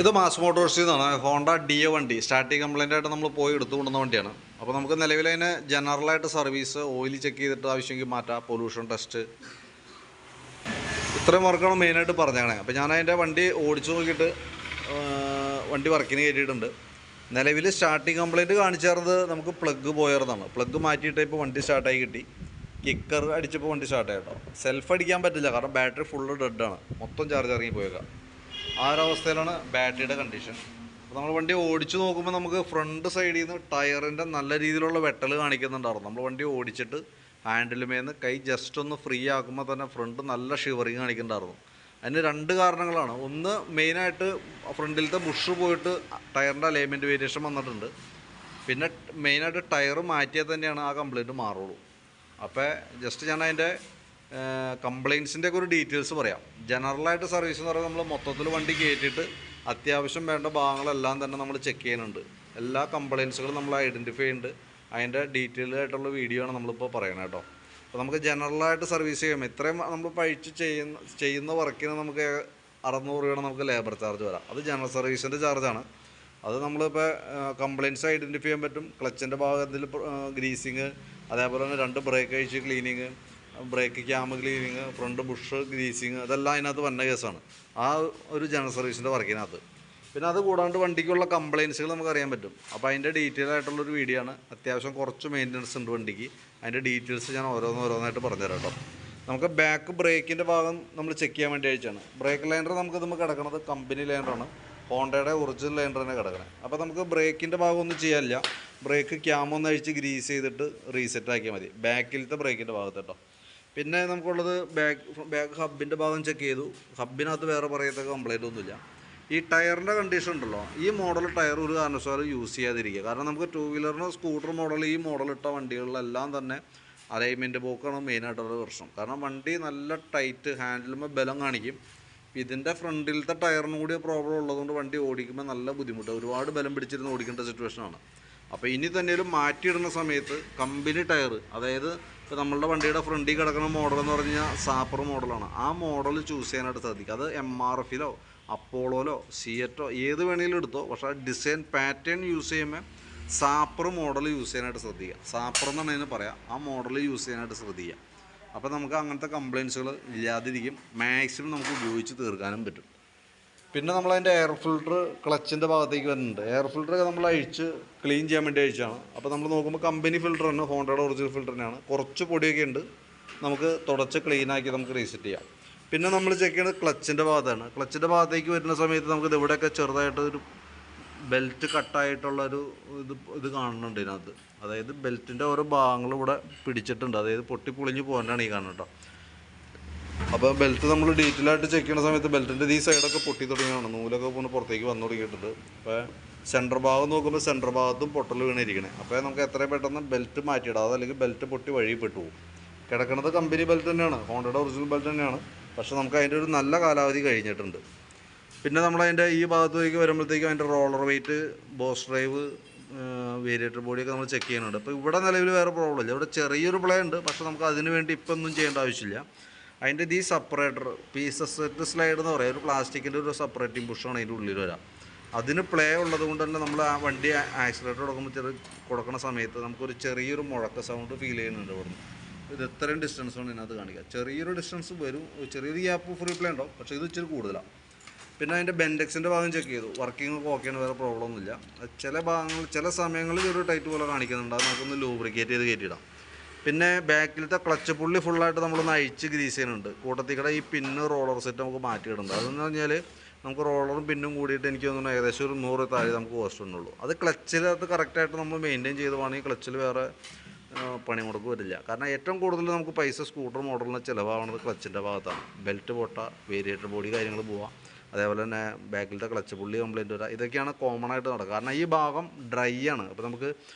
ഇത് മാസ് മോട്ടോഴ്സിൽ നിന്നാണ്. Honda deo വണ്ടി സ്റ്റാർട്ടിങ് കംപ്ലൈൻ്റ് ആയിട്ട് നമ്മൾ പോയി എടുത്തുകൊണ്ടുവന്ന വണ്ടിയാണ്. അപ്പോൾ നമുക്ക് നിലവിലതിന് ജനറലായിട്ട് സർവീസ്, ഓയിൽ ചെക്ക് ചെയ്തിട്ട് ആവശ്യമെങ്കിൽ മാറ്റാം, പൊല്യൂഷൻ ടെസ്റ്റ്, ഇത്രയും വർക്കാണ് മെയിനായിട്ട് പറഞ്ഞേക്കണേ. അപ്പോൾ ഞാൻ അതിൻ്റെ വണ്ടി ഓടിച്ചു നോക്കിയിട്ട് വണ്ടി വർക്കിന് കയറ്റിയിട്ടുണ്ട്. നിലവിൽ സ്റ്റാർട്ടിങ് കംപ്ലൈൻറ്റ് കാണിച്ചായിരുന്നത് നമുക്ക് പ്ലഗ് പോയതാണ്. പ്ലഗ് മാറ്റിയിട്ട് ഇപ്പോൾ വണ്ടി സ്റ്റാർട്ടായി കിട്ടി. കിക്കർ അടിച്ചപ്പോൾ വണ്ടി സ്റ്റാർട്ടായി കേട്ടോ. സെൽഫ് അടിക്കാൻ പറ്റില്ല, കാരണം ബാറ്ററി ഫുള്ള് ഡെഡാണ്, മൊത്തം ചാർജ് ഇറങ്ങി പോയേക്കാം. ആ ഒരു അവസ്ഥയിലാണ് ബാറ്ററിയുടെ കണ്ടീഷൻ. അപ്പോൾ നമ്മൾ വണ്ടി ഓടിച്ച് നോക്കുമ്പോൾ നമുക്ക് ഫ്രണ്ട് സൈഡിൽ നിന്ന് ടയറിൻ്റെ നല്ല രീതിയിലുള്ള വെട്ടൽ കാണിക്കുന്നുണ്ടായിരുന്നു. നമ്മൾ വണ്ടി ഓടിച്ചിട്ട് ഹാൻഡിലുമേന്ന് കൈ ജസ്റ്റ് ഒന്ന് ഫ്രീ ആക്കുമ്പോൾ തന്നെ ഫ്രണ്ട് നല്ല ഷിവറിങ് കാണിക്കുന്നുണ്ടായിരുന്നു. അതിന് രണ്ട് കാരണങ്ങളാണ്. ഒന്ന്, മെയിനായിട്ട് ഫ്രണ്ടിലത്തെ ബുഷ് പോയിട്ട് ടയറിൻ്റെ അലൈൻമെൻറ്റ് വേരിയേഷൻ വന്നിട്ടുണ്ട്. പിന്നെ മെയിനായിട്ട് ടയർ മാറ്റിയാൽ തന്നെയാണ് ആ കംപ്ലയിൻറ്റ് മാറുള്ളൂ. അപ്പോൾ ജസ്റ്റ് ഞാൻ അതിൻ്റെ കംപ്ലയിൻസിൻ്റെ ഒക്കെ ഒരു ഡീറ്റെയിൽസ് പറയാം. ജനറലായിട്ട് സർവീസ് എന്ന് പറയുമ്പോൾ നമ്മൾ മൊത്തത്തിൽ വണ്ടി കയറ്റിയിട്ട് അത്യാവശ്യം വേണ്ട ഭാഗങ്ങളെല്ലാം തന്നെ നമ്മൾ ചെക്ക് ചെയ്യുന്നുണ്ട്. എല്ലാ കംപ്ലയിൻസുകളും നമ്മൾ ഐഡൻറ്റിഫൈ ചെയ്യുന്നുണ്ട്. അതിൻ്റെ ഡീറ്റെയിൽ ആയിട്ടുള്ള വീഡിയോ ആണ് നമ്മളിപ്പോൾ പറയണത് കേട്ടോ. അപ്പോൾ നമുക്ക് ജനറലായിട്ട് സർവീസ് ചെയ്യാം. ഇത്രയും നമ്മൾ പഴിച്ച് ചെയ്യുന്ന വർക്കിന് നമുക്ക് 600 രൂപയാണ് നമുക്ക് ലേബർ ചാർജ് വരാം. അത് ജനറൽ സർവീസിൻ്റെ ചാർജാണ്. അത് നമ്മളിപ്പോൾ കംപ്ലയിൻറ്റ്സ് ഐഡൻറ്റിഫൈ ചെയ്യാൻ പറ്റും. ക്ലച്ചിൻ്റെ ഭാഗത്തിൽ ഗ്രീസിങ്, അതേപോലെ തന്നെ 2 ബ്രേക്ക് അഴിച്ച് cleaning, brake cam cleaning, front bush greasing, അതെല്ലാം അതിനകത്ത് വന്ന കേസാണ് ആ ഒരു ജനറൽ സർവീസിൻ്റെ വർക്കിനകത്ത്. പിന്നെ അത് കൂടാണ്ട് വണ്ടിക്കുള്ള കംപ്ലയിൻസുകൾ നമുക്ക് അറിയാൻ പറ്റും. അപ്പോൾ അതിൻ്റെ ഡീറ്റെയിൽ ആയിട്ടുള്ളൊരു വീഡിയോ ആണ്. അത്യാവശ്യം കുറച്ച് മെയിൻ്റനൻസ് ഉണ്ട് വണ്ടിക്ക്. അതിൻ്റെ ഡീറ്റെയിൽസ് ഞാൻ ഓരോന്നായിട്ട് പറഞ്ഞുതരാം കേട്ടോ. നമുക്ക് ബാക്ക് ബ്രേക്കിൻ്റെ ഭാഗം നമ്മൾ ചെക്ക് ചെയ്യാൻ വേണ്ടി അയച്ചാണ്. ബ്രേക്ക് ലൈനർ നമുക്ക് നമ്മൾ കിടക്കുന്നത് കമ്പനി ലൈനറാണ്, ഹോണ്ടയുടെ ഒറിജിനൽ ലൈനർ തന്നെ കിടക്കണേ. അപ്പോൾ നമുക്ക് ബ്രേക്കിൻ്റെ ഭാഗം ഒന്നും ചെയ്യാനില്ല. ബ്രേക്ക് ക്യാമൊന്ന് അഴിച്ച് ഗ്രീസ് ചെയ്തിട്ട് റീസെറ്റ് ആക്കിയാൽ മതി, ബാക്കിലത്തെ ബ്രേക്കിൻ്റെ ഭാഗത്ത് കേട്ടോ. പിന്നെ നമുക്കുള്ളത് ബാക്ക് ഹബിൻ്റെ ഭാഗം ചെക്ക് ചെയ്തു. ഹബിനകത്ത് വേറെ പറയത്തക്ക കംപ്ലൈൻ്റ് ഒന്നുമില്ല. ഈ ടയറിൻ്റെ കണ്ടീഷൻ ഉണ്ടല്ലോ, ഈ മോഡൽ ടയർ ഒരു കാരണവശാലും യൂസ് ചെയ്യാതിരിക്കുക. കാരണം നമുക്ക് 2 വീലറിനോ സ്കൂട്ടർ മോഡൽ, ഈ മോഡലിട്ട വണ്ടികളിലെല്ലാം തന്നെ അലൈൻമെൻറ്റ് പോക്കാണ് മെയിനായിട്ടുള്ള പ്രശ്നം. കാരണം വണ്ടി നല്ല ടൈറ്റ്, ഹാൻഡിലുമ്പോൾ ബലം കാണിക്കും. ഇതിൻ്റെ ഫ്രണ്ടിലത്തെ ടയറിനും കൂടി പ്രോബ്ലം ഉള്ളതുകൊണ്ട് വണ്ടി ഓടിക്കുമ്പോൾ നല്ല ബുദ്ധിമുട്ട്, ഒരുപാട് ബലം പിടിച്ചിരുന്ന് ഓടിക്കേണ്ട സിറ്റുവേഷനാണ്. അപ്പോൾ ഇനി തന്നെയും മാറ്റിയിടുന്ന സമയത്ത് കമ്പനി ടയർ, അതായത് ഇപ്പോൾ നമ്മളുടെ വണ്ടിയുടെ ഫ്രണ്ടിൽ കിടക്കുന്ന മോഡൽ എന്ന് പറഞ്ഞു കഴിഞ്ഞാൽ സാപ്പർ മോഡലാണ്. ആ മോഡൽ ചൂസ് ചെയ്യാനായിട്ട് സാധിക്കും. അത് MRF-ലോ അപ്പോളോയിലോ സിയറ്റോ ഏത് വേണമെങ്കിലും എടുത്തോ. പക്ഷേ ഡിസൈൻ പാറ്റേൺ യൂസ് ചെയ്യുമ്പോൾ സാപ്പർ മോഡൽ യൂസ് ചെയ്യാനായിട്ട് ശ്രദ്ധിക്കുക. സാപ്പർ എന്നാണ് അതിന് പറയാം. ആ മോഡൽ യൂസ് ചെയ്യാനായിട്ട് ശ്രദ്ധിക്കുക. അപ്പോൾ നമുക്ക് അങ്ങനത്തെ കംപ്ലയിൻസുകൾ ഇല്ലാതിരിക്കും. മാക്സിമം നമുക്ക് ഉപയോഗിച്ച് തീർക്കാനും പറ്റും. പിന്നെ നമ്മളതിൻ്റെ എയർ ഫിൽറ്റർ ക്ലച്ചിൻ്റെ ഭാഗത്തേക്ക് വരുന്നുണ്ട്. എയർ ഫിൽറ്ററൊക്കെ നമ്മൾ അഴിച്ച് ക്ലീൻ ചെയ്യാൻ വേണ്ടി അഴിച്ചാണ്. അപ്പോൾ നമ്മൾ നോക്കുമ്പോൾ കമ്പനി ഫിൽറ്ററാണ്, ഹോണ്ടയുടെ ഒറിജിനൽ ഫിൽറ്ററിനാണ്. കുറച്ച് പൊടിയൊക്കെ ഉണ്ട്, നമുക്ക് തുടച്ച് ക്ലീനാക്കി നമുക്ക് റീസെറ്റ് ചെയ്യാം. പിന്നെ നമ്മൾ ചെക്ക് ചെയ്യുന്നത് ക്ലച്ചിൻ്റെ ഭാഗത്താണ്. ക്ലച്ചിൻ്റെ ഭാഗത്തേക്ക് വരുന്ന സമയത്ത് നമുക്ക് ഇവിടെയൊക്കെ ചെറുതായിട്ടൊരു ബെൽറ്റ് കട്ടായിട്ടുള്ളൊരു ഇത് കാണുന്നുണ്ട് ഇതിനകത്ത്. അതായത് ബെൽറ്റിൻ്റെ ഓരോ ഭാഗങ്ങൾ ഇവിടെ പിടിച്ചിട്ടുണ്ട്, അതായത് പൊട്ടിപ്പൊളിഞ്ഞ് പോകാനാണ് ഈ കാണുന്നത് കേട്ടോ. അപ്പോൾ ബെൽറ്റ് നമ്മൾ ഡീറ്റെയിൽ ആയിട്ട് ചെക്ക് ചെയ്യുന്ന സമയത്ത് ബെൽറ്റിൻ്റെ ഈ സൈഡൊക്കെ പൊട്ടി തുടങ്ങിയാണ്, നൂലൊക്കെ പോകുന്ന പുറത്തേക്ക് വന്നു തുടങ്ങിയിട്ടുണ്ട്. അപ്പോൾ സെൻറ്റർ ഭാഗം നോക്കുമ്പോൾ സെൻറ്റർ ഭാഗത്തും പൊട്ടൽ വീണിരിക്കണേ. അപ്പോൾ നമുക്ക് എത്രയും പെട്ടെന്ന് ബെൽറ്റ് മാറ്റിയിടാം, അതല്ലെങ്കിൽ ബെൽറ്റ് പൊട്ടി വഴിപ്പെട്ടു പോകും. കിടക്കുന്നത് കമ്പനി ബെൽറ്റ് തന്നെയാണ്, ഹോണ്ടയുടെ ഒറിജിനൽ ബെൽറ്റ് തന്നെയാണ്. പക്ഷേ നമുക്ക് അതിൻ്റെ ഒരു നല്ല കാലാവധി കഴിഞ്ഞിട്ടുണ്ട്. പിന്നെ നമ്മളതിൻ്റെ ഈ ഭാഗത്തേക്ക് വരുമ്പോഴത്തേക്കും അതിൻ്റെ roller weight, boss drive, variator ബോഡിയൊക്കെ നമ്മൾ ചെക്ക് ചെയ്യുന്നുണ്ട്. അപ്പോൾ ഇവിടെ നിലവിൽ വേറെ പ്രോബ്ലം ഇല്ല. ഇവിടെ ചെറിയൊരു പ്ലേ ഉണ്ട്, പക്ഷേ നമുക്ക് അതിന് വേണ്ടി ഇപ്പം ഒന്നും ചെയ്യേണ്ട ആവശ്യമില്ല. അതിൻ്റെ ഈ സെപ്പറേറ്റർ പീസസ് സെറ്റ് സ്ലൈഡ് എന്ന് പറയുക, ഒരു പ്ലാസ്റ്റിക്കിൻ്റെ ഒരു സെപ്പറേറ്റിംഗ് ബുഷാണ് അതിൻ്റെ ഉള്ളിൽ വരാം. അതിന് പ്ലേ ഉള്ളത് കൊണ്ട് തന്നെ നമ്മൾ ആ വണ്ടി ആക്സിലേറ്റർ കൊടുക്കുന്ന സമയത്ത് നമുക്കൊരു ചെറിയൊരു മുഴക്ക സൗണ്ട് ഫീൽ ചെയ്യുന്നുണ്ട് ഇവിടുന്ന്. ഇത് എത്രയും ഡിസ്റ്റൻസാണ് ഇതിനകത്ത് കാണിക്കുക. ചെറിയൊരു ഡിസ്റ്റൻസ് വരും, ചെറിയൊരു ഗ്യാപ്പ് ഫ്രീ പ്ലേ ഉണ്ടാവും, പക്ഷേ ഇത് ഇച്ചിരി കൂടുതലാണ്. പിന്നെ അതിൻ്റെ ബെൻഡെക്സിൻ്റെ ഭാഗം ചെക്ക് ചെയ്തു, വർക്കിംഗ് ഒക്കെ ഓക്കെയാണ്, വേറെ പ്രോബ്ലം ഒന്നുമില്ല. ചില ഭാഗങ്ങൾ ചില സമയങ്ങളിൽ ഒരു ടൈറ്റ് പോലെ കാണിക്കുന്നുണ്ട്, അത് നമുക്കൊന്ന് ലൂബ്രിക്കേറ്റ് ചെയ്ത് കയറ്റിയിടാം. പിന്നെ ബാക്കിലത്തെ ക്ലച്ച് പുള്ളി ഫുള്ളായിട്ട് നമ്മളൊന്ന് അഴിച്ച് ഗ്രീസ് ചെയ്യുന്നുണ്ട്. കൂട്ടത്തിക്കടെ ഈ പിന്ന് റോളർ സെറ്റ് നമുക്ക് മാറ്റിയിടുന്നുണ്ട്. അതെന്ന് പറഞ്ഞാൽ നമുക്ക് റോളറും പിന്നും കൂടിയിട്ട് എനിക്ക് തോന്നുന്നു ഏകദേശം ഒരു 100 താഴെ നമുക്ക് കോസ്റ്റ് ഉണ്ടുള്ളൂ. അത് ക്ലച്ചിലത് കറക്റ്റായിട്ട് നമ്മൾ മെയിൻറ്റെയിൻ ചെയ്ത് വേണമെങ്കിൽ ക്ലച്ചിൽ വേറെ പണി മുടക്ക് വരില്ല. കാരണം ഏറ്റവും കൂടുതൽ നമുക്ക് പൈസ സ്കൂട്ടർ മോഡലിന് ചിലവാകുന്നത് ക്ലച്ചിൻ്റെ ഭാഗത്താണ്. ബെൽറ്റ് പൊട്ട, വേരിയേറ്റർ ബോഡി കാര്യങ്ങൾ പോവാം, അതേപോലെ തന്നെ ബാക്കിലത്തെ ക്ലച്ച് പുള്ളി കംപ്ലയിൻറ്റ് വരാം. ഇതൊക്കെയാണ് കോമൺ ആയിട്ട് നടക്കുക. കാരണം ഈ ഭാഗം ഡ്രൈ ആണ്. അപ്പോൾ നമുക്ക്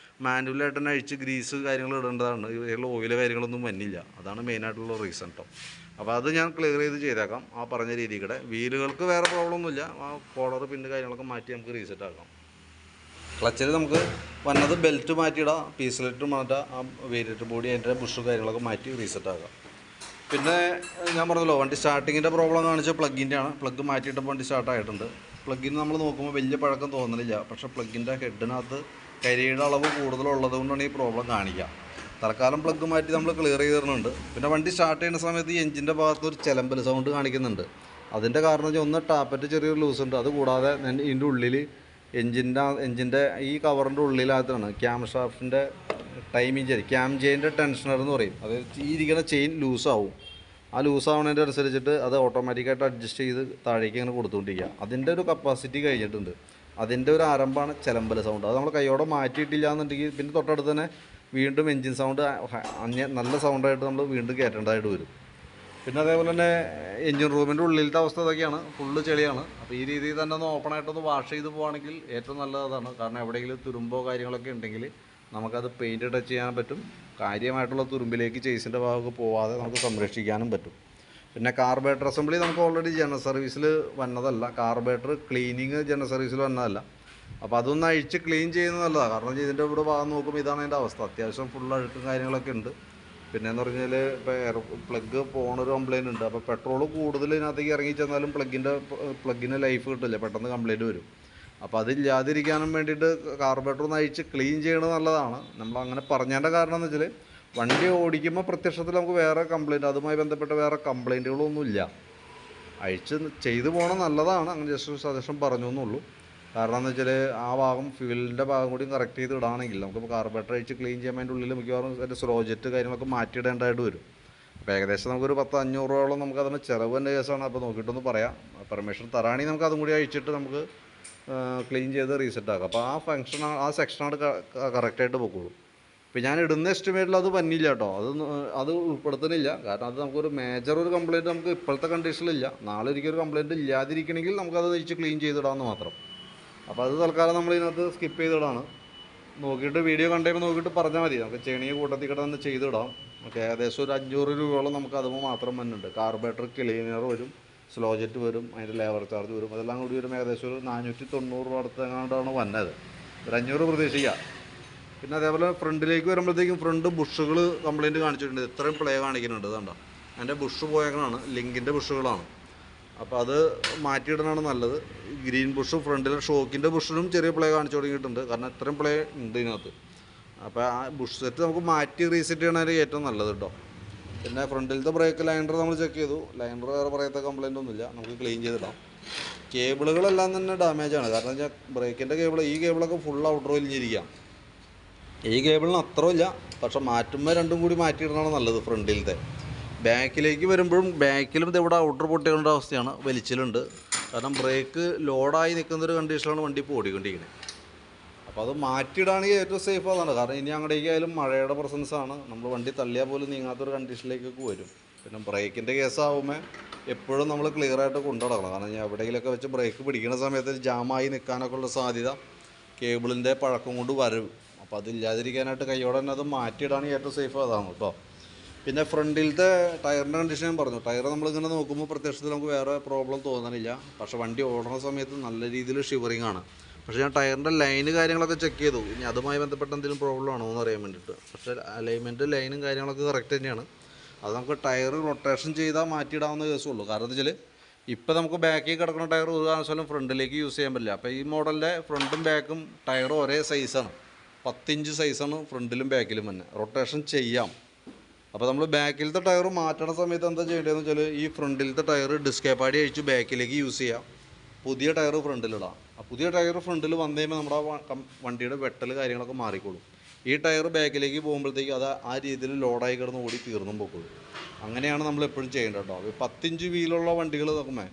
മാനുവലായിട്ട് തന്നെ അഴിച്ച് ഗ്രീസ് കാര്യങ്ങൾ ഇടേണ്ടതാണ്. ഇതിലുള്ള ഓയിൽ കാര്യങ്ങളൊന്നും വന്നില്ല. അതാണ് മെയിനായിട്ടുള്ള റീസൺ കേട്ടോ. അപ്പോൾ അത് ഞാൻ ക്ലിയർ ചെയ്തേക്കാം ആ പറഞ്ഞ രീതിയുടെ. വീലുകൾക്ക് വേറെ പ്രോബ്ലം ഒന്നുമില്ല. ആ കോളർ പിന്ന് കാര്യങ്ങളൊക്കെ മാറ്റി നമുക്ക് റീസെറ്റ് ആക്കാം. ക്ലച്ചിൽ നമുക്ക് വന്നത് ബെൽറ്റ് മാറ്റിയിടാം, പീസ്ലെറ്റ് മാറ്റാം, ആ വേരിയേറ്റർ ബോഡി അതിൻ്റെ ബുഷ് കാര്യങ്ങളൊക്കെ മാറ്റി റീസെറ്റ് ആക്കാം. പിന്നെ ഞാൻ പറഞ്ഞല്ലോ വണ്ടി സ്റ്റാർട്ടിങ്ങിൻ്റെ പ്രോബ്ലം കാണിച്ച പ്ലഗിൻ്റെ ആണ്. പ്ലഗ് മാറ്റിയിട്ടപ്പോൾ വണ്ടി സ്റ്റാർട്ടായിട്ടുണ്ട്. പ്ലഗിന് നമ്മൾ നോക്കുമ്പോൾ വലിയ പഴക്കം തോന്നുന്നില്ല. പക്ഷേ പ്ലഗിൻ്റെ ഹെഡിനകത്ത് കരിയുടെ അളവ് കൂടുതലുള്ളത് കൊണ്ടാണ് ഈ പ്രോബ്ലം കാണിക്കുക. തൽക്കാലം പ്ലഗ് മാറ്റി നമ്മൾ ക്ലിയർ ചെയ്തിരുന്നുണ്ട്. പിന്നെ വണ്ടി സ്റ്റാർട്ട് ചെയ്യുന്ന സമയത്ത് ഈ എഞ്ചിൻ്റെ ഭാഗത്ത് ഒരു ചിലമ്പൽ സൗണ്ട് കാണിക്കുന്നുണ്ട്. അതിൻ്റെ കാരണം വെച്ചാൽ ഒന്ന് ടാപ്പറ്റ് ചെറിയൊരു ലൂസ് ഉണ്ട്. അതുകൂടാതെ ഇതിൻ്റെ ഉള്ളിൽ എഞ്ചിൻ്റെ ഈ കവറിൻ്റെ ഉള്ളിലകത്താണ് ക്യാം ഷാഫ്റ്റിൻ്റെ ടൈമിങ് ക്യാം ചെയിൻ്റെ ടെൻഷനർ എന്ന് പറയും. അത് ഈ ഇരിക്കുന്ന ചെയിൻ ലൂസാവും. ആ ലൂസാവുന്നതിൻ്റെ അനുസരിച്ചിട്ട് അത് ഓട്ടോമാറ്റിക്കായിട്ട് അഡ്ജസ്റ്റ് ചെയ്ത് താഴേക്ക് ഇങ്ങനെ കൊടുത്തുകൊണ്ടിരിക്കുക. അതിൻ്റെ ഒരു കപ്പാസിറ്റി കഴിഞ്ഞിട്ടുണ്ട്. അതിൻ്റെ ഒരു ആരംഭമാണ് ചിലമ്പൽ സൗണ്ട്. അത് നമ്മൾ കൈയോടെ മാറ്റിയിട്ടില്ല എന്നുണ്ടെങ്കിൽ പിന്നെ തൊട്ടടുത്ത് തന്നെ വീണ്ടും എൻജിൻ സൗണ്ട് നല്ല സൗണ്ടായിട്ട് നമ്മൾ വീണ്ടും കയറ്റേണ്ടതായിട്ട് വരും. പിന്നെ അതേപോലെ തന്നെ എൻജിൻ റൂമിൻ്റെ ഉള്ളിലത്തെ അവസ്ഥ ഇതൊക്കെയാണ്, ഫുള്ള് ചെളിയാണ്. അപ്പോൾ ഈ രീതിയിൽ തന്നെ ഒന്ന് ഓപ്പണായിട്ടൊന്ന് വാഷ് ചെയ്ത് പോവുകയാണെങ്കിൽ ഏറ്റവും നല്ലതാണ്. കാരണം എവിടെയെങ്കിലും തുരുമ്പോ കാര്യങ്ങളൊക്കെ ഉണ്ടെങ്കിൽ നമുക്കത് പെയിൻറ്റ് ടച്ച് ചെയ്യാൻ പറ്റും. കാര്യമായിട്ടുള്ള തുരുമ്പിലേക്ക് ചേസിൻ്റെ ഭാഗമൊക്കെ പോവാതെ നമുക്ക് സംരക്ഷിക്കാനും പറ്റും. പിന്നെ കാർബറേറ്റർ അസംബ്ലി നമുക്ക് ഓൾറെഡി ജനറൽ സർവീസിൽ വന്നതല്ല. കാർബറേറ്റർ ക്ലീനിങ് ജനറൽ സർവീസിൽ വന്നതല്ല. അപ്പോൾ അതൊന്ന് അഴിച്ച് ക്ലീൻ ചെയ്യുന്നത് നല്ലതാണ്. കാരണം ഇതിൻ്റെ ഇവിടെ ഭാഗം നോക്കുമ്പോൾ ഇതാണ് അതിൻ്റെ അവസ്ഥ. അത്യാവശ്യം ഫുൾ അഴുക്കും കാര്യങ്ങളൊക്കെ ഉണ്ട്. പിന്നെയെന്ന് പറഞ്ഞാൽ ഇപ്പോൾ പ്ലഗ് പോണൊരു കംപ്ലയിൻ്റ് ഉണ്ട്. അപ്പോൾ പെട്രോൾ കൂടുതൽ ഇതിനകത്തേക്ക് ഇറങ്ങി ചെന്നാലും പ്ലഗിന് ലൈഫ് കിട്ടില്ല, പെട്ടെന്ന് കംപ്ലയിൻറ്റ് വരും. അപ്പോൾ അതില്ലാതിരിക്കാനും വേണ്ടിയിട്ട് കാർബറേറ്റർ ഒന്ന് അഴിച്ച് ക്ലീൻ ചെയ്യണത് നല്ലതാണ്. നമ്മൾ അങ്ങനെ പറഞ്ഞതിൻ്റെ കാരണം എന്ന് വെച്ചാൽ വണ്ടി ഓടിക്കുമ്പോൾ പ്രത്യക്ഷത്തിൽ നമുക്ക് വേറെ കംപ്ലയിൻറ്റ് അതുമായി ബന്ധപ്പെട്ട വേറെ കംപ്ലയിൻറ്റുകളൊന്നുമില്ല. അഴിച്ച് ചെയ്തു പോകണം നല്ലതാണ്. അങ്ങനെ ജസ്റ്റ് സജഷൻ പറഞ്ഞു എന്നുള്ളൂ. കാരണം എന്ന് വെച്ചാൽ ആ ഭാഗം ഫ്യൂവലിൻ്റെ ഭാഗം കൂടി കറക്റ്റ് ചെയ്ത് ഇടാണെങ്കിൽ നമുക്ക് കാർബറേറ്റർ അഴിച്ച് ക്ലീൻ ചെയ്യാൻ അതിൻ്റെ ഉള്ളിൽ മിക്കവാറും അതിൻ്റെ സ്ലോജറ്റ് കാര്യങ്ങളൊക്കെ മാറ്റിയിടേണ്ടതായിട്ട് വരും. അപ്പോൾ ഏകദേശം നമുക്കൊരു 10-500 രൂപയോളം നമുക്ക് അതിന് ചിലവ് തന്നെ കേസാണ്. അപ്പോൾ നോക്കിയിട്ടൊന്ന് പറയാം. പെർമിഷൻ തരാണെങ്കിൽ നമുക്ക് അതും കൂടി അഴിച്ചിട്ട് നമുക്ക് ക്ലീൻ ചെയ്ത് റീസെറ്റ് ആക്കാം. അപ്പോൾ ആ സെക്ഷനാണ് കറക്റ്റായിട്ട് പൊക്കോളൂ. ഇപ്പോൾ ഞാൻ ഇടുന്ന എസ്റ്റിമേറ്റിൽ അത് പന്നില്ല കേട്ടോ, അത് ഉൾപ്പെടുത്തുന്നില്ല. കാരണം അത് നമുക്കൊരു മേജർ ഒരു കംപ്ലയിൻറ്റ് നമുക്ക് ഇപ്പോഴത്തെ കണ്ടീഷനിലില്ല. നാളെ ഒരിക്കലും കംപ്ലയിൻറ്റ് ഇല്ലാതിരിക്കണമെങ്കിൽ നമുക്കത് തിരിച്ച് ക്ലീൻ ചെയ്തിടാമെന്ന് മാത്രം. അപ്പോൾ അത് തൽക്കാലം നമ്മൾ ഇതിനകത്ത് സ്കിപ്പ് ചെയ്തിടാണ്. നോക്കിയിട്ട് വീഡിയോ കണ്ടുമ്പോൾ നോക്കിയിട്ട് പറഞ്ഞാൽ മതി. നമുക്ക് ചെണിയ കൂട്ടത്തിൽ കിടന്ന് ചെയ്തിടാം. ഓക്കെ, ഏകദേശം ഒരു 500 രൂപയോളം നമുക്ക് അതുമ്പോൾ മാത്രം വന്നിട്ടുണ്ട്. കാർബറേറ്റർ ക്ലീനർ വരും, സ്ലോജറ്റ് വരും, അതിൻ്റെ ലേബർ ചാർജ് വരും. അതെല്ലാം കൂടി വരും ഏകദേശം ഒരു 490 രൂപ അടുത്തെങ്ങാണ്ടാണ് വന്നത്. ഒരു 500 പ്രതീക്ഷിക്കുക. പിന്നെ അതേപോലെ ഫ്രണ്ടിലേക്ക് വരുമ്പോഴത്തേക്കും ഫ്രണ്ട് ബുഷുകൾ കംപ്ലയിൻറ്റ് കാണിച്ചിട്ടുണ്ട്. ഇത്രയും പ്ലേ കാണിക്കുന്നുണ്ട്. അതുകൊണ്ടാണ് അതിൻ്റെ ബുഷ് പോയേക്കണാണ്, ലിങ്കിൻ്റെ ബുഷുകളാണ്. അപ്പോൾ അത് മാറ്റിയിടാനാണ് നല്ലത്. ഗ്രീൻ ബുഷും ഫ്രണ്ടിലെ ഷോക്കിൻ്റെ ബുഷിനും ചെറിയ പ്ലേ കാണിച്ചു തുടങ്ങിയിട്ടുണ്ട്. കാരണം ഇത്രയും പ്ലേ ഉണ്ട് ഇതിനകത്ത്. അപ്പോൾ ആ ബുഷ് സെറ്റ് നമുക്ക് മാറ്റി റീസെറ്റ് ചെയ്യണമായിരിക്കും ഏറ്റവും നല്ലത് കേട്ടോ. പിന്നെ ഫ്രണ്ടിലത്തെ ബ്രേക്ക് ലൈനർ നമ്മൾ ചെക്ക് ചെയ്തു. ലൈനർ വേറെ പറയത്ത കംപ്ലയിൻ്റ് ഒന്നുമില്ല, നമുക്ക് ക്ലീൻ ചെയ്തിടാം. കേബിളുകളെല്ലാം തന്നെ ഡാമേജാണ്. കാരണം വെച്ചാൽ ബ്രേക്കിൻ്റെ ഈ കേബിളൊക്കെ ഫുൾ ഔട്ടർ വലിഞ്ഞിരിക്കാം. ഈ കേബിളിന് അത്രയില്ല, പക്ഷെ മാറ്റുമ്പോൾ രണ്ടും കൂടി മാറ്റിയിടണമാണ് നല്ലത്. ഫ്രണ്ടിലത്തെ ബാക്കിലേക്ക് വരുമ്പോഴും ബാക്കിലും ഇതെവിടെ ഔട്ടർ പൊട്ടിയേണ്ട അവസ്ഥയാണ്, വലിച്ചിലുണ്ട്. കാരണം ബ്രേക്ക് ലോഡായി നിൽക്കുന്നൊരു കണ്ടീഷനാണ് വണ്ടി ഇപ്പോൾ ഓടിക്കൊണ്ടിരിക്കുന്നത്. അപ്പോൾ അത് മാറ്റിയിടാണെങ്കിൽ ഏറ്റവും സേഫ് അതാണ്. കാരണം ഇനി അങ്ങോട്ടേക്കായാലും മഴയുടെ പ്രസൻസാണ്, നമ്മൾ വണ്ടി തള്ളിയാൽ പോലും നീങ്ങാത്തൊരു കണ്ടീഷനിലേക്കൊക്കെ വരും. പിന്നെ ബ്രേക്കിൻ്റെ കേസാകുമ്പോൾ എപ്പോഴും നമ്മൾ ക്ലിയറായിട്ട് കൊണ്ടുനടക്കണം. കാരണം ഞാൻ എവിടെയെങ്കിലുമൊക്കെ വെച്ച് ബ്രേക്ക് പിടിക്കുന്ന സമയത്ത് ജാമായി നിൽക്കാനൊക്കെ ഉള്ള സാധ്യത കേബിളിൻ്റെ പഴക്കം കൊണ്ട് വരും. അപ്പോൾ അതില്ലാതിരിക്കാനായിട്ട് കൈയോടെ തന്നെ അത് മാറ്റിയിടാണെങ്കിൽ ഏറ്റവും സേഫ് അതാണ് കേട്ടോ. പിന്നെ ഫ്രണ്ടിലത്തെ ടയറിൻ്റെ കണ്ടീഷൻ ഞാൻ പറഞ്ഞു. ടയർ നമ്മളിങ്ങനെ നോക്കുമ്പോൾ പ്രത്യക്ഷത്തിൽ നമുക്ക് വേറെ പ്രോബ്ലം തോന്നണില്ല. പക്ഷേ വണ്ടി ഓടുന്ന സമയത്ത് നല്ല രീതിയിൽ ഷിവറിങ് ആണ്. പക്ഷേ ഞാൻ ടയറിൻ്റെ ലൈന് കാര്യങ്ങളൊക്കെ ചെക്ക് ചെയ്തു. ഇനി അതുമായി ബന്ധപ്പെട്ട എന്തെങ്കിലും പ്രോബ്ലം ആണോ എന്ന് അറിയാൻ വേണ്ടിയിട്ട്. പക്ഷേ അലൈൻമെൻറ്റ് ലൈനും കാര്യങ്ങളൊക്കെ കറക്റ്റ് തന്നെയാണ്. അത് നമുക്ക് ടയർ റൊട്ടേഷൻ ചെയ്താൽ മാറ്റിയിടാവുന്ന കേസുള്ളൂ. കാരണം എന്താ വെച്ചാൽ ഇപ്പോൾ നമുക്ക് ബാക്കിൽ കിടക്കുന്ന ടയർ ഒരു കാരണവശാലും ഫ്രണ്ടിലേക്ക് യൂസ് ചെയ്യാൻ പറ്റില്ല. അപ്പോൾ ഈ മോഡലിൻ്റെ ഫ്രണ്ടും ബാക്കും ടയർ ഒരേ സൈസാണ്, 10 ഇഞ്ച് സൈസാണ് ഫ്രണ്ടിലും ബാക്കിലും തന്നെ. റൊട്ടേഷൻ ചെയ്യാം. അപ്പോൾ നമ്മൾ ബാക്കിലത്തെ ടയർ മാറ്റണ സമയത്ത് എന്താ ചെയ്യേണ്ടതെന്ന് വെച്ചാൽ ഈ ഫ്രണ്ടിലത്തെ ടയർ ഡിസ്കേപ്പാടി അഴിച്ച് ബാക്കിലേക്ക് യൂസ് ചെയ്യാം, പുതിയ ടയർ ഫ്രണ്ടിലിടാം. ആ പുതിയ ടയർ ഫ്രണ്ടിൽ വന്നു കഴിയുമ്പോൾ നമ്മുടെ വണ്ടിയുടെ വെട്ടൽ കാര്യങ്ങളൊക്കെ മാറിക്കോളും. ഈ ടയർ ബാക്കിലേക്ക് പോകുമ്പോഴത്തേക്ക് അത് ആ രീതിയിൽ ലോഡായി കിടന്ന് ഓടി തീർന്നും പോയിക്കോളും. അങ്ങനെയാണ് നമ്മൾ എപ്പോഴും ചെയ്യേണ്ടത് കേട്ടോ. അപ്പോൾ 10 ഇഞ്ച് വീലുള്ള വണ്ടികൾ നോക്കുമ്പോൾ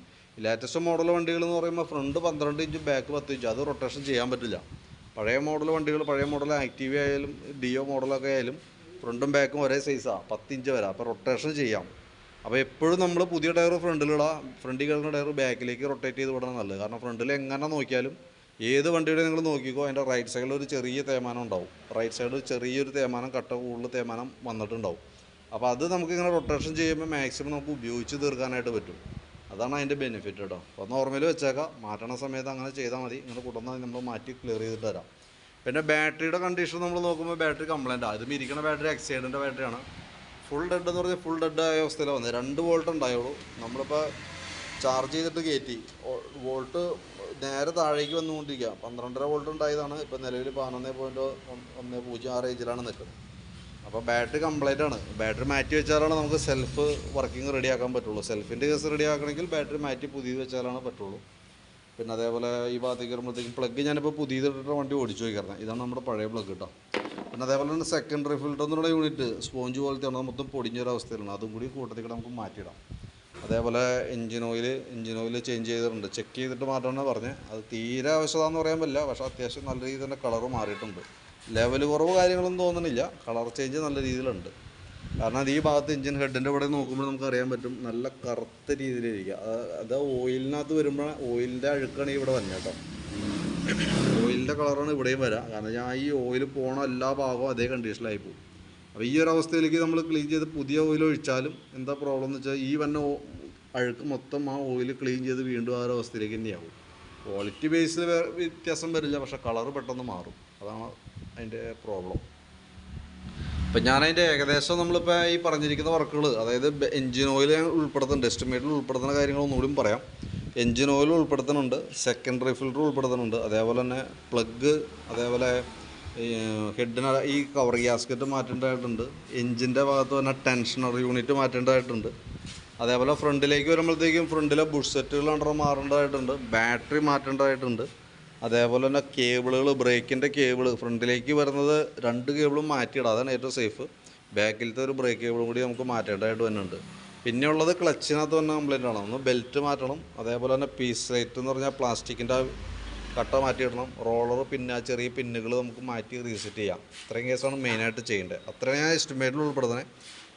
ലേറ്റസ്റ്റ് മോഡൽ വണ്ടികൾ എന്ന് പറയുമ്പോൾ ഫ്രണ്ട് 12 ഇഞ്ച് ബാക്ക് 10 ഇഞ്ച്, അത് റൊട്ടേഷൻ ചെയ്യാൻ പറ്റില്ല. പഴയ മോഡൽ വണ്ടികൾ, പഴയ മോഡൽ ആക്റ്റീവ ആയാലും ഡിയോ മോഡലൊക്കെ ആയാലും ഫ്രണ്ടും ബാക്കും ഒരേ സൈസാണ്, 10 ഇഞ്ച് വരാം. അപ്പോൾ റൊട്ടേഷൻ ചെയ്യാം. അപ്പോൾ എപ്പോഴും നമ്മൾ പുതിയ ടയർ ഫ്രണ്ടിലിടാം, ഫ്രണ്ടിൽ കിടക്കുന്ന ടയർ ബാക്കിലേക്ക് റൊട്ടേറ്റ് ചെയ്ത് വിടണം നല്ലത്. കാരണം ഫ്രണ്ടിൽ എങ്ങനെ നോക്കിയാലും ഏത് വണ്ടിയുടെ നിങ്ങൾ നോക്കിക്കോ അതിൻ്റെ റൈറ്റ് സൈഡിൽ ഒരു ചെറിയ തേയ്മാനം ഉണ്ടാവും. റൈറ്റ് സൈഡിൽ ചെറിയൊരു തേയ്മാനം, കട്ട കൂടുതൽ തേയ്മാനം വന്നിട്ടുണ്ടാവും. അപ്പോൾ അത് നമുക്കിങ്ങനെ റൊട്ടേഷൻ ചെയ്യുമ്പോൾ മാക്സിമം നമുക്ക് ഉപയോഗിച്ച് തീർക്കാനായിട്ട് പറ്റും. അതാണ് അതിൻ്റെ ബെനിഫിറ്റ് കേട്ടോ. അപ്പോൾ നോർമൽ വെച്ചേക്കാം, മാറ്റണ സമയത്ത് അങ്ങനെ ചെയ്താൽ മതി. ഇങ്ങനെ കൂട്ടുന്ന നമ്മൾ മാറ്റി ക്ലിയർ ചെയ്തിട്ട് തരാം. പിന്നെ ബാറ്ററിയുടെ കണ്ടീഷൻ നമ്മൾ നോക്കുമ്പോൾ ബാറ്ററി കംപ്ലൈൻറ്റാണ്. ഇതും ഇരിക്കുന്ന ബാറ്ററി എക്സൈഡിൻ്റെ ബാറ്ററിയാണ്. ഫുൾ ഡെഡ് എന്ന് പറഞ്ഞാൽ ഫുൾ ഡെഡ് ആയ അവസ്ഥയിലാണ് വന്നത്. 2 വോൾട്ട് ഉണ്ടായുള്ളൂ. നമ്മളിപ്പോൾ ചാർജ് ചെയ്തിട്ട് കയറ്റി, വോൾട്ട് നേരെ താഴേക്ക് വന്നുകൊണ്ടിരിക്കുക. 12.5 വോൾട്ട് ഉണ്ടായതാണ്. ഇപ്പോൾ നിലവിൽ 11.106 റേഞ്ചിലാണ് നിൽക്കുന്നത്. അപ്പോൾ ബാറ്ററി കംപ്ലൈൻ്റ് ആണ്. ബാറ്ററി മാറ്റി വെച്ചാലാണ് നമുക്ക് സെൽഫ് വർക്കിംഗ് റെഡിയാക്കാൻ പറ്റുള്ളൂ. സെൽഫിൻ്റെ കേസ് റെഡിയാക്കണമെങ്കിൽ ബാറ്ററി മാറ്റി പുതിയത് വെച്ചാലാണ് പറ്റുള്ളൂ. പിന്നെ അതേപോലെ ഈ ഭാഗത്തേക്ക് വരുമ്പോഴത്തേക്കും പ്ലഗ് ഞാനിപ്പോൾ പുതിയതിട്ടിട്ട് വണ്ടി ഓടിച്ചു നോക്കിയിരുന്നു. ഇതാണ് നമ്മുടെ പഴയ പ്ലഗ് കേട്ടോ. പിന്നെ അതേപോലെ തന്നെ സെക്കൻഡറി ഫിൽറ്റർ എന്നുള്ള യൂണിറ്റ് സ്പോഞ്ച് പോലത്തെയാണ്, മൊത്തം പൊടിഞ്ഞൊരവസ്ഥയിലാണ്. അതും കൂടി കൂട്ടത്തിൽ നമുക്ക് മാറ്റിയിടാം. അതേപോലെ എഞ്ചിൻ ഓയിൽ ചേഞ്ച് ചെയ്തിട്ടുണ്ട്. ചെക്ക് ചെയ്തിട്ട് മാറ്റാനാണ് പറഞ്ഞത്. അത് തീരെ ആവശ്യമാണെന്ന് പറയാൻ പറ്റില്ല, പക്ഷേ അത്യാവശ്യം നല്ല രീതിയിൽ തന്നെ കളറ് മാറിയിട്ടുണ്ട്. ലെവൽ കുറവ് കാര്യങ്ങളൊന്നും തോന്നുന്നില്ല, കളർ ചേഞ്ച് നല്ല രീതിയിലുണ്ട്. കാരണം അത് ഈ ഭാഗത്ത് എഞ്ചിൻ ഹെഡിൻ്റെ ഇവിടെ നോക്കുമ്പോൾ നമുക്ക് അറിയാൻ പറ്റും, നല്ല കറുത്ത രീതിയിലിരിക്കുക. അത് ഓയിലിനകത്ത് വരുമ്പോൾ ഓയിലിൻ്റെ അഴുക്കാണ് ഇവിടെ വന്നത് കേട്ടോ. ഓയിലിൻ്റെ കളറാണ് ഇവിടെയും വരിക. കാരണം ഞാൻ ഈ ഓയിൽ പോണ എല്ലാ ഭാഗവും അതേ കണ്ടീഷനിലായി പോകും. അപ്പോൾ ഈ ഒരു അവസ്ഥയിലേക്ക് നമ്മൾ ക്ലീൻ ചെയ്ത് പുതിയ ഓയിൽ ഒഴിച്ചാലും എന്താ പ്രോബ്ലം എന്ന് വെച്ചാൽ ഈ വന്ന അഴുക്ക് മൊത്തം ആ ഓയിൽ ക്ലീൻ ചെയ്ത് വീണ്ടും ആ ഒരു അവസ്ഥയിലേക്ക് തന്നെയാവും. ക്വാളിറ്റി ബേസിൽ വ്യത്യാസം വരില്ല, പക്ഷേ കളറ് പെട്ടെന്ന് മാറും. അതാണ് അതിൻ്റെ പ്രോബ്ലം. ഇപ്പം ഞാനതിൻ്റെ ഏകദേശം നമ്മളിപ്പോൾ ഈ പറഞ്ഞിരിക്കുന്ന വർക്കുകൾ, അതായത് എൻജിൻ ഓയിൽ ഉൾപ്പെടുത്തുന്നുണ്ട്, എസ്റ്റിമേറ്റിൽ ഉൾപ്പെടുത്തുന്ന കാര്യങ്ങളൊന്നുകൂടി പറയാം. എൻജിൻ ഓയിൽ ഉൾപ്പെടുത്തുന്നുണ്ട്, സെക്കൻഡറി ഫിൽറ്റർ ഉൾപ്പെടുത്തുന്നുണ്ട്, അതേപോലെ തന്നെ പ്ലഗ്, അതേപോലെ ഹെഡിന് ഈ കവർ ഗ്യാസ്കറ്റ് മാറ്റേണ്ടതായിട്ടുണ്ട്, എൻജിൻ്റെ ഭാഗത്ത് തന്നെ ടെൻഷനർ യൂണിറ്റ് മാറ്റേണ്ടതായിട്ടുണ്ട്. അതേപോലെ ഫ്രണ്ടിലേക്ക് വരുമ്പോഴത്തേക്കും ഫ്രണ്ടിലെ ബുഷ് സെറ്റുകൾ മാറേണ്ടതായിട്ടുണ്ട്, ബാറ്ററി മാറ്റേണ്ടതായിട്ടുണ്ട്. അതേപോലെ തന്നെ കേബിളുകൾ, ബ്രേക്കിൻ്റെ കേബിൾ ഫ്രണ്ടിലേക്ക് വരുന്നത് 2 കേബിളും മാറ്റിയിടാം, അതാണ് ഏറ്റവും സേഫ്. ബാക്കിലത്തെ ഒരു ബ്രേക്ക് കേബിളും കൂടി നമുക്ക് മാറ്റേണ്ടതായിട്ട് വരുന്നുണ്ട്. പിന്നെ ഉള്ളത് ക്ലച്ചിനകത്ത് തന്നെ കംപ്ലൈൻ്റ് ആണ്. ഒന്ന് ബെൽറ്റ് മാറ്റണം, അതേപോലെ തന്നെ പീസ് ലൈറ്റ് എന്ന് പറഞ്ഞാൽ പ്ലാസ്റ്റിക്കിൻ്റെ കട്ട മാറ്റിയിടണം. റോളർ പിന്നെ ചെറിയ പിന്നുകൾ നമുക്ക് മാറ്റി റീസെറ്റ് ചെയ്യാം. ഇത്രയും കേസാണ് മെയിനായിട്ട് ചെയ്യേണ്ടത്. അത്രയും ഞാൻ എസ്റ്റിമേറ്റിൽ ഉൾപ്പെടുത്തണേ.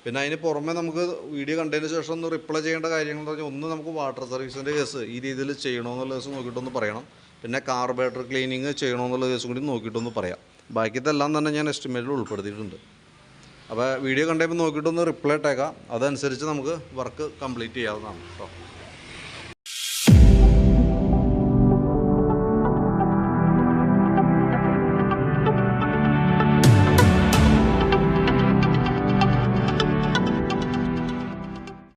പിന്നെ അതിന് പുറമെ നമുക്ക് വീഡിയോ കണ്ടതിന് ശേഷം ഒന്ന് റിപ്ലൈ ചെയ്യേണ്ട കാര്യങ്ങൾ എന്ന് പറഞ്ഞാൽ, ഒന്ന് നമുക്ക് വാട്ടർ സർവീസിൻ്റെ കേസ് ഈ രീതിയിൽ ചെയ്യണമെന്നുള്ള കേസ് നോക്കിയിട്ടൊന്ന് പറയണം. പിന്നെ കാർബറേറ്റർ ക്ലീനിങ് ചെയ്യണമെന്നുള്ള കേസും കൂടി നോക്കിയിട്ടൊന്ന് പറയാം. ബാക്കിയതെല്ലാം തന്നെ ഞാൻ എസ്റ്റിമേറ്റിൽ ഉൾപ്പെടുത്തിയിട്ടുണ്ട്. അപ്പോൾ വീഡിയോ കണ്ടപ്പോൾ നോക്കിയിട്ടൊന്ന് റിപ്ലൈ ഇട്ടേക്കാം. അതനുസരിച്ച് നമുക്ക് വർക്ക് കംപ്ലീറ്റ് ചെയ്യാവുന്നതാണ് കേട്ടോ.